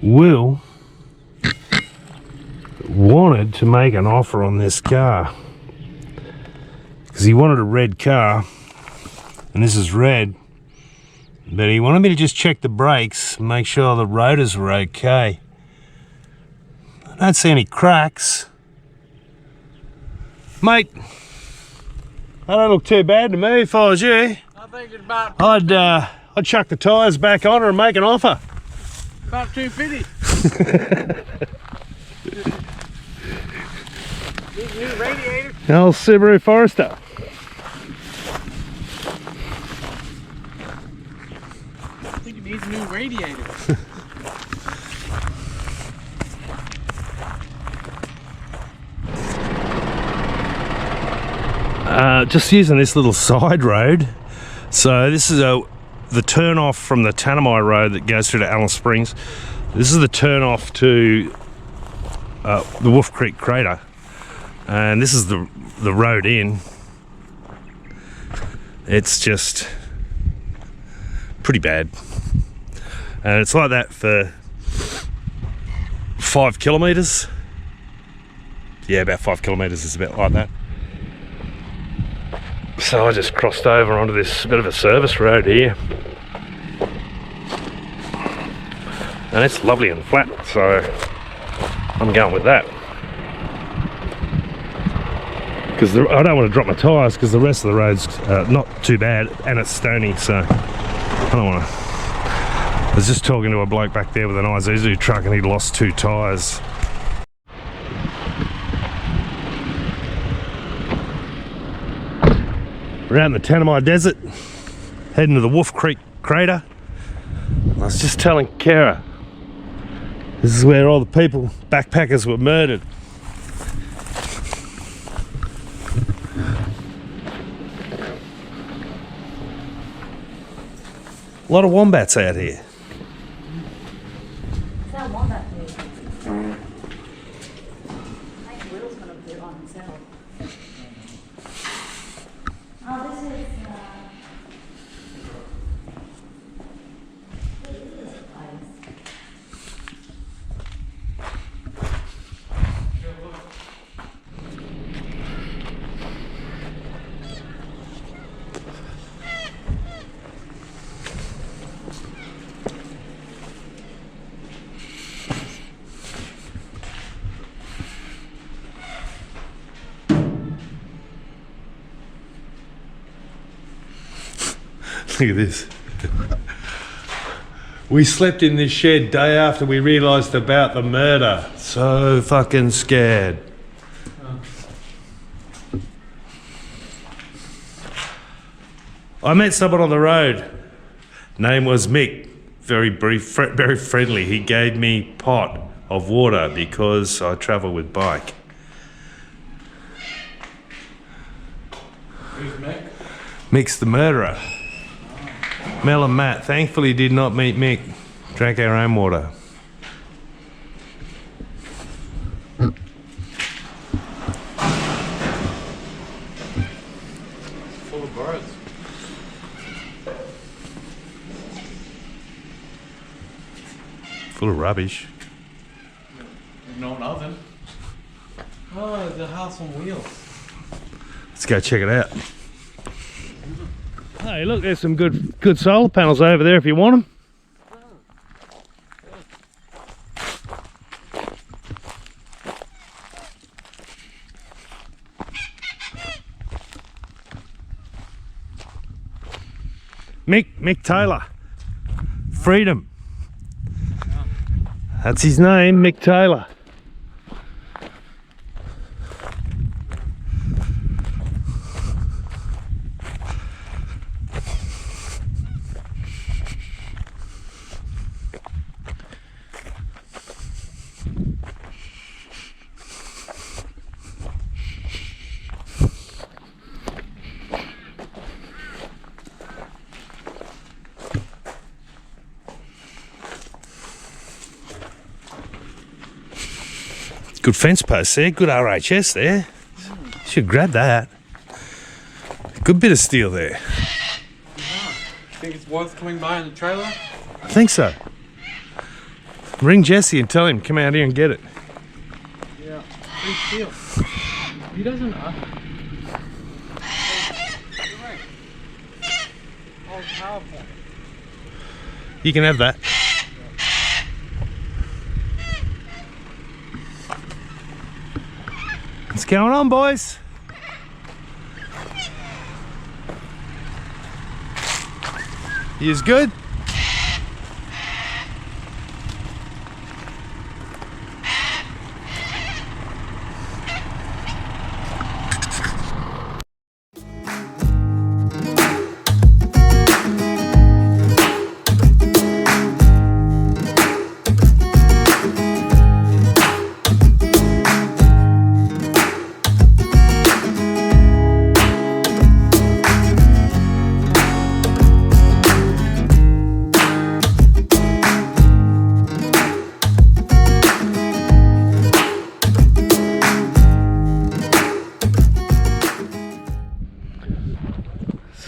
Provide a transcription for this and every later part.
Will wanted to make an offer on this car because he wanted a red car, and this is red, but he wanted me to just check the brakes and make sure the rotors were okay. I don't see any cracks. Mate, that don't look too bad to me if I was you. I think it's about... I'd chuck the tyres back on her and make an offer. About 250. New radiator. The old Subaru Forester. I think it needs a new radiator. Just using this little side road. So this is the turn off from the Tanami road that goes through to Alice Springs. This is the turn off to the Wolf Creek crater, and this is the road in. It's just pretty bad, and it's like that for 5 kilometers. Yeah, about 5 kilometers is about like that. So I just crossed over onto this bit of a service road here, and it's lovely and flat, so I'm going with that, because I don't want to drop my tyres because the rest of the road's not too bad, and it's stony, so I don't want to. I was just talking to a bloke back there with an Isuzu truck, and he'd lost 2 tyres. We're out in the Tanami Desert, heading to the Wolf Creek crater. I was just telling Kara, this is where all the people, backpackers, were murdered. A lot of wombats out here. Is that wombat food? I think Will's gonna put it on himself. Oh, this is, what is this place? Look at this. We slept in this shed day after we realised about the murder. So fucking scared. I met someone on the road. Name was Mick. Very brief, very friendly. He gave me pot of water because I travel with bike. Who's Mick? Mick's the murderer. Mel and Matt thankfully did not meet Mick. Drank our own water. Full of birds. Full of rubbish. No oven. Oh, the house on wheels. Let's go check it out. Hey, look, there's some good solar panels over there if you want them. Mick Taylor. Freedom. That's his name, Mick Taylor. Good fence post there, good RHS there. Should grab that. Good bit of steel there. Think it's worth coming by in the trailer? I think so. Ring Jesse and tell him to come out here and get it. Yeah. Big deal. He doesn't. Oh, PowerPoint. You can have that. What's going on, boys? He's good?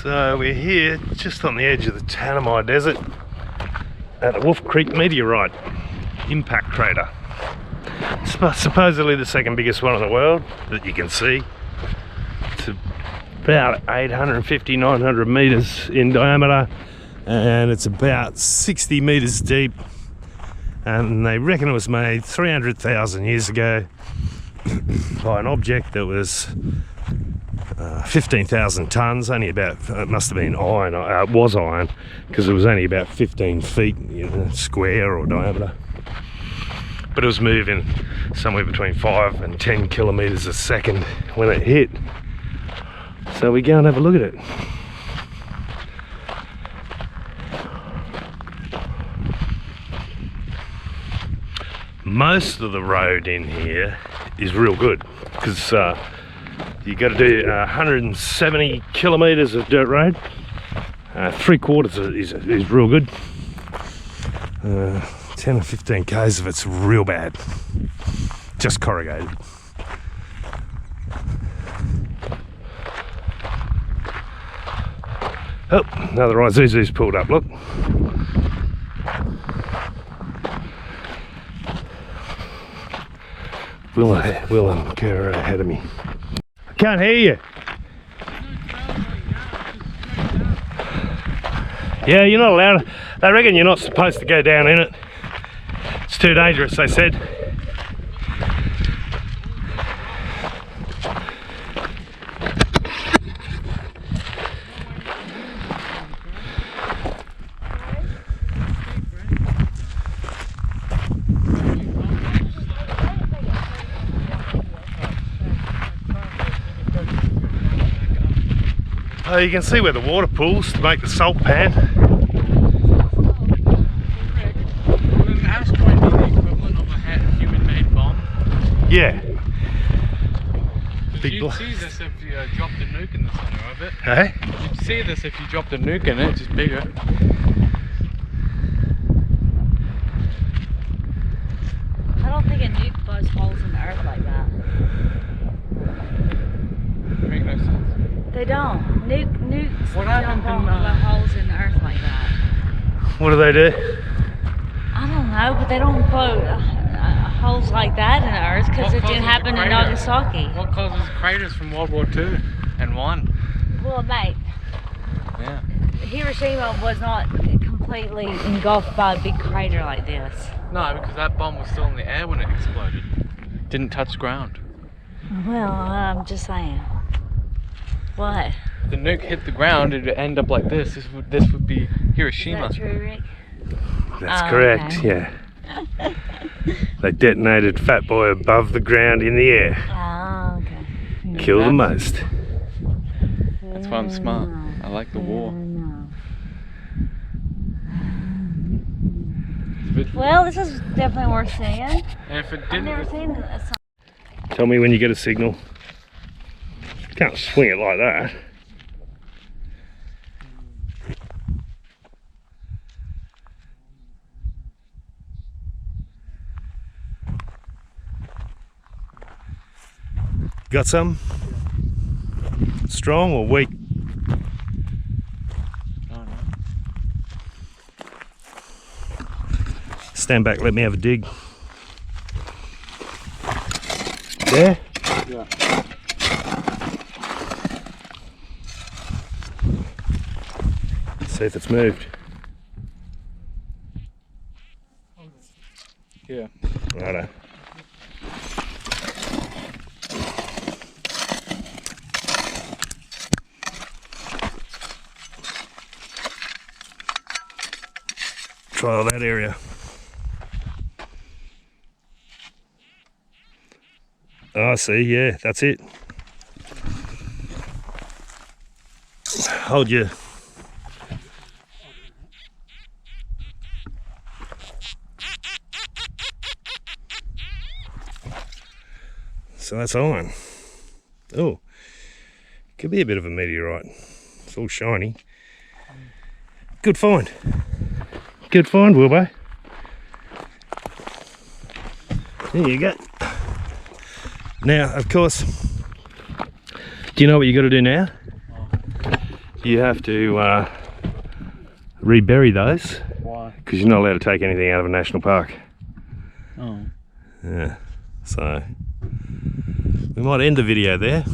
So we're here just on the edge of the Tanami Desert at the Wolf Creek meteorite impact crater. Supposedly the second biggest one in the world that you can see. It's about 850, 900 meters in diameter, and it's about 60 meters deep, and they reckon it was made 300,000 years ago by an object that was 15,000 tons, only about, it must have been iron, it was iron, because it was only about 15 feet square or diameter. But it was moving somewhere between 5 and 10 kilometers a second when it hit. So we go and have a look at it. Most of the road in here is real good, because you got to do 170 kilometers of dirt road. 3/4 is real good. 10 or 15 k's of it's real bad, just corrugated. Oh, another Isuzu's pulled up, look. Will and Kara ahead of me. I can't hear you. Yeah, you're not allowed. They reckon you're not supposed to go down in it. It's too dangerous, they said. Oh, you can see where the water pools to make the salt pan. Would an asteroid be the equivalent of a human-made bomb? Yeah. Because you'd see this if you dropped a nuke in the center of it. Hey? You'd see this if you dropped a nuke in it, just bigger. I don't think a nuke blows holes in the earth like that. Make no sense. They don't. Nukes What happened don't in, blow holes in the earth like that. What do they do? I don't know, but they don't blow holes like that in the earth because it didn't happen in Nagasaki. What causes craters from World War II and 1? Well, mate, Yeah. Hiroshima was not completely engulfed by a big crater like this. No, because that bomb was still in the air when it exploded. Didn't touch ground. Well, I'm just saying. What? If the nuke hit the ground, it would end up like this. This would be Hiroshima. Is that true, Rick? That's Oh, correct, okay. yeah. They detonated Fat Boy above the ground in the air. Oh, okay. Kill the most. That's why I'm smart. I like the war. No. It's a bit- Well, this is definitely worth seeing. And if it I've never didn't, seen a sign. Tell me when you get a signal. Can't swing it like that. Got some? Strong or weak? stand back, let me have a dig. There? Yeah. See if it's moved. Yeah. Righto. Trial that area. Oh, I see, yeah, that's it. Hold you. So that's iron. Oh, could be a bit of a meteorite. It's all shiny. Good find. Good find, Wilbo. There you go. Now, of course, do you know what you got to do now? You have to rebury those. Why? Because you're not allowed to take anything out of a national park. Oh. Yeah, so we might end the video there.